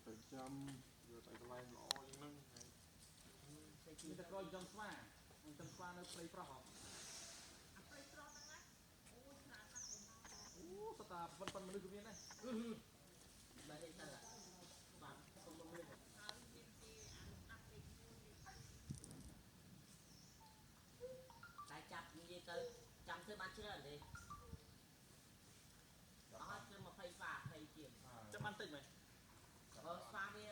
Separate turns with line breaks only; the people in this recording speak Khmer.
ទៅចាំយកទៅកន្លែងល្អយ៉ាងហ្នឹងហើយ
មានតែក្រោយចំស្វាចំស្វានៅព្រៃប្រោះហ៎
អាព្រៃប្រោះហ្នឹងណាអូយច្រើនណាស់អូ
សតាប៉ុនមនុស្សក៏មានដែរ
បាទហេតុតែបាទសុំមើល
ហើយមានគេអានោះដាក់ពេកមួយ
តែចាប់និយាយទៅចាំធ្វើបានច្រើនទេអត់ធ្វើ20 20ជាង
ចាំបានតិចមែន
ស្វាវា